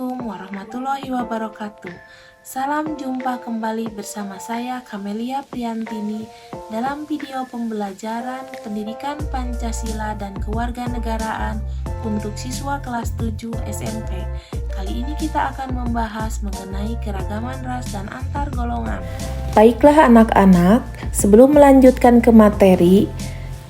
Assalamualaikum warahmatullahi wabarakatuh. Salam jumpa kembali bersama saya Kamelia Priantini dalam video pembelajaran Pendidikan Pancasila dan Kewarganegaraan untuk siswa kelas 7 SMP. Kali ini kita akan membahas mengenai keragaman ras dan antar golongan. Baiklah anak-anak, sebelum melanjutkan ke materi,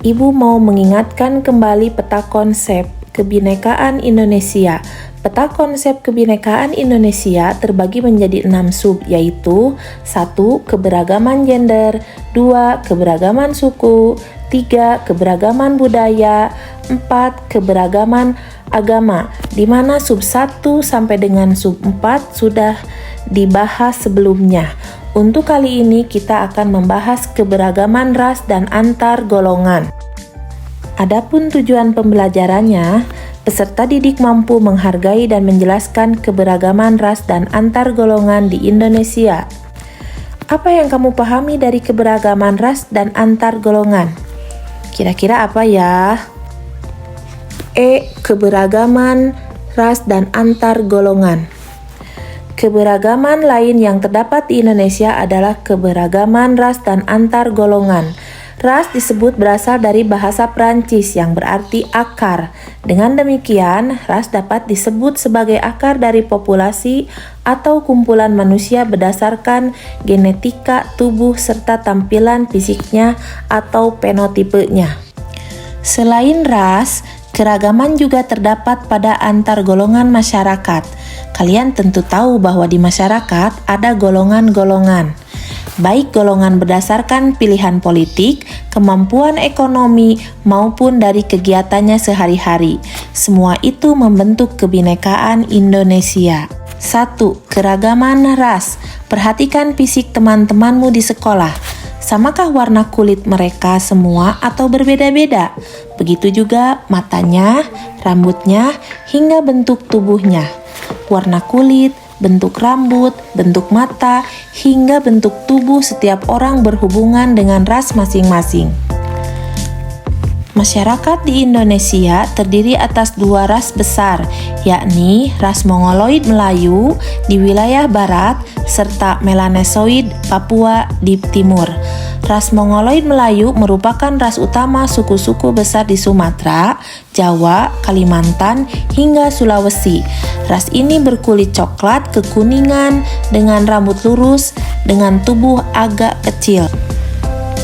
Ibu mau mengingatkan kembali peta konsep kebinekaan Indonesia. Peta konsep kebinekaan Indonesia terbagi menjadi 6 sub, yaitu 1. Keberagaman gender, 2. Keberagaman suku, 3. Keberagaman budaya, 4. Keberagaman agama, di mana sub 1 sampai dengan sub 4 sudah dibahas sebelumnya. Untuk kali ini kita akan membahas keberagaman ras dan antar golongan. Adapun tujuan pembelajarannya, peserta didik mampu menghargai dan menjelaskan keberagaman ras dan antar golongan di Indonesia. Apa yang kamu pahami dari keberagaman ras dan antar golongan? Kira-kira apa ya? Keberagaman ras dan antar golongan. Keberagaman lain yang terdapat di Indonesia adalah keberagaman ras dan antar golongan. Ras disebut berasal dari bahasa Prancis yang berarti akar. Dengan demikian, ras dapat disebut sebagai akar dari populasi atau kumpulan manusia berdasarkan genetika tubuh serta tampilan fisiknya atau fenotipenya. Selain ras, keragaman juga terdapat pada antar golongan masyarakat. Kalian tentu tahu bahwa di masyarakat ada golongan-golongan. Baik golongan berdasarkan pilihan politik, kemampuan ekonomi, maupun dari kegiatannya sehari-hari. Semua itu membentuk kebinekaan Indonesia. 1. Keragaman ras. Perhatikan fisik teman-temanmu di sekolah. Samakah warna kulit mereka semua atau berbeda-beda? Begitu juga matanya, rambutnya, hingga bentuk tubuhnya. Warna kulit, bentuk rambut, bentuk mata, hingga bentuk tubuh setiap orang berhubungan dengan ras masing-masing. Masyarakat di Indonesia terdiri atas 2 ras besar, yakni ras Mongoloid Melayu di wilayah barat serta Melanesoid Papua di timur. Ras Mongoloid Melayu merupakan ras utama suku-suku besar di Sumatera, Jawa, Kalimantan, hingga Sulawesi. Ras ini berkulit coklat kekuningan dengan rambut lurus dengan tubuh agak kecil.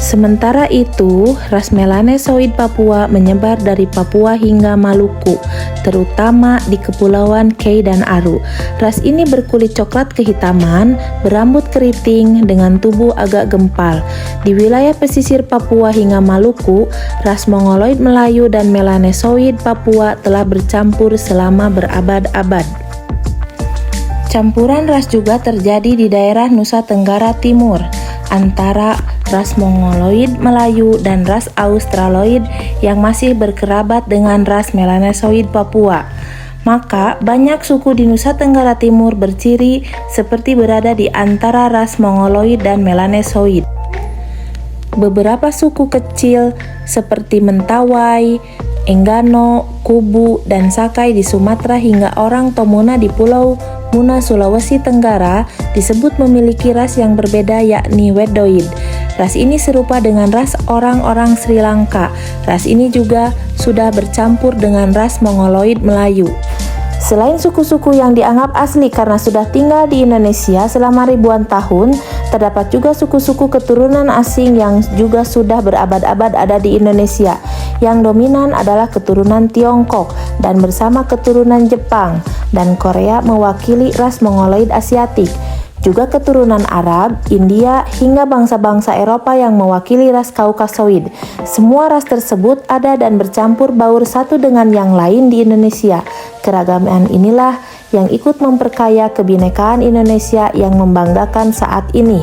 Sementara itu, ras Melanesoid Papua menyebar dari Papua hingga Maluku, terutama di Kepulauan Kei dan Aru. Ras ini berkulit coklat kehitaman, berambut keriting, dengan tubuh agak gempal. Di wilayah pesisir Papua hingga Maluku, ras Mongoloid Melayu dan Melanesoid Papua telah bercampur selama berabad-abad. Campuran ras juga terjadi di daerah Nusa Tenggara Timur antara ras Mongoloid Melayu dan ras Australoid yang masih berkerabat dengan ras Melanesoid Papua. Maka banyak suku di Nusa Tenggara Timur berciri seperti berada di antara ras Mongoloid dan Melanesoid. Beberapa suku kecil seperti Mentawai, Enggano, Kubu, dan Sakai di Sumatera hingga orang Tomuna di Pulau Muna Sulawesi Tenggara disebut memiliki ras yang berbeda, yakni Wedoid. Ras ini serupa dengan ras orang-orang Sri Lanka. Ras ini juga sudah bercampur dengan ras Mongoloid Melayu. Selain suku-suku yang dianggap asli karena sudah tinggal di Indonesia selama ribuan tahun, terdapat juga suku-suku keturunan asing yang juga sudah berabad-abad ada di Indonesia. Yang dominan adalah keturunan Tiongkok dan bersama keturunan Jepang dan Korea mewakili ras Mongoloid Asiatik. Juga keturunan Arab, India, hingga bangsa-bangsa Eropa yang mewakili ras Kaukasoid. Semua ras tersebut ada dan bercampur baur satu dengan yang lain di Indonesia. Keragaman inilah yang ikut memperkaya kebinekaan Indonesia yang membanggakan saat ini.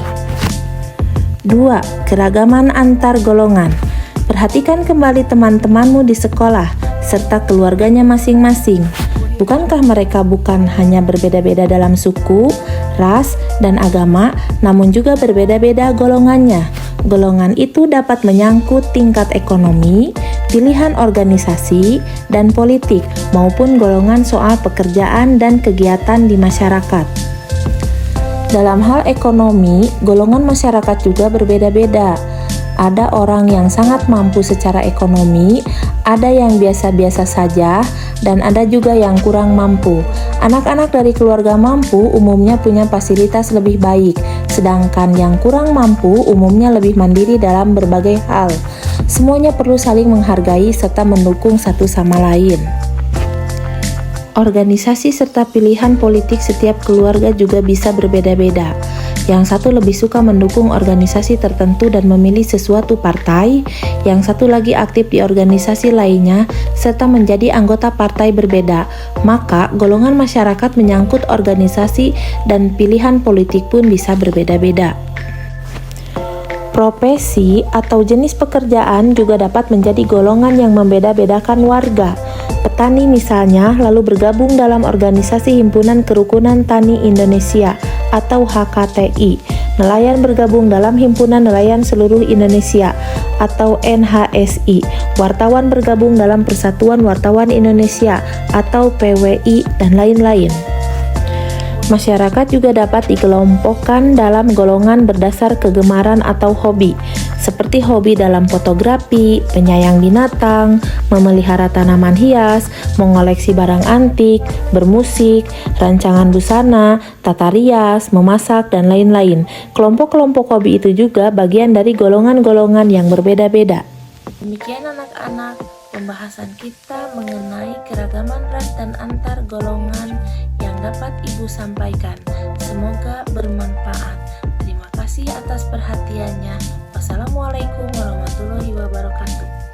2. Keragaman antar golongan. Perhatikan kembali teman-temanmu di sekolah serta keluarganya masing-masing. Bukankah mereka bukan hanya berbeda-beda dalam suku, ras, dan agama, namun juga berbeda-beda golongannya? Golongan itu dapat menyangkut tingkat ekonomi, pilihan organisasi, dan politik, maupun golongan soal pekerjaan dan kegiatan di masyarakat. Dalam hal ekonomi, golongan masyarakat juga berbeda-beda. Ada orang yang sangat mampu secara ekonomi, ada yang biasa-biasa saja, dan ada juga yang kurang mampu. Anak-anak dari keluarga mampu umumnya punya fasilitas lebih baik, sedangkan yang kurang mampu umumnya lebih mandiri dalam berbagai hal. Semuanya perlu saling menghargai serta mendukung satu sama lain. Organisasi serta pilihan politik setiap keluarga juga bisa berbeda-beda. Yang satu lebih suka mendukung organisasi tertentu dan memilih sesuatu partai, yang satu lagi aktif di organisasi lainnya, serta menjadi anggota partai berbeda. Maka, golongan masyarakat menyangkut organisasi dan pilihan politik pun bisa berbeda-beda. Profesi atau jenis pekerjaan juga dapat menjadi golongan yang membeda-bedakan warga. Petani misalnya lalu bergabung dalam organisasi Himpunan Kerukunan Tani Indonesia atau HKTI. Nelayan bergabung dalam Himpunan Nelayan Seluruh Indonesia atau NHSI. Wartawan bergabung dalam Persatuan Wartawan Indonesia atau PWI, dan lain-lain. Masyarakat juga dapat dikelompokkan dalam golongan berdasar kegemaran atau hobi, seperti hobi dalam fotografi, penyayang binatang, memelihara tanaman hias, mengoleksi barang antik, bermusik, rancangan busana, tata rias, memasak, dan lain-lain. Kelompok-kelompok hobi itu juga bagian dari golongan-golongan yang berbeda-beda. Demikian anak-anak, pembahasan kita mengenai keragaman ras dan antar golongan yang dapat Ibu sampaikan. Semoga bermanfaat. Terima kasih atas perhatiannya. Wassalamualaikum warahmatullahi wabarakatuh.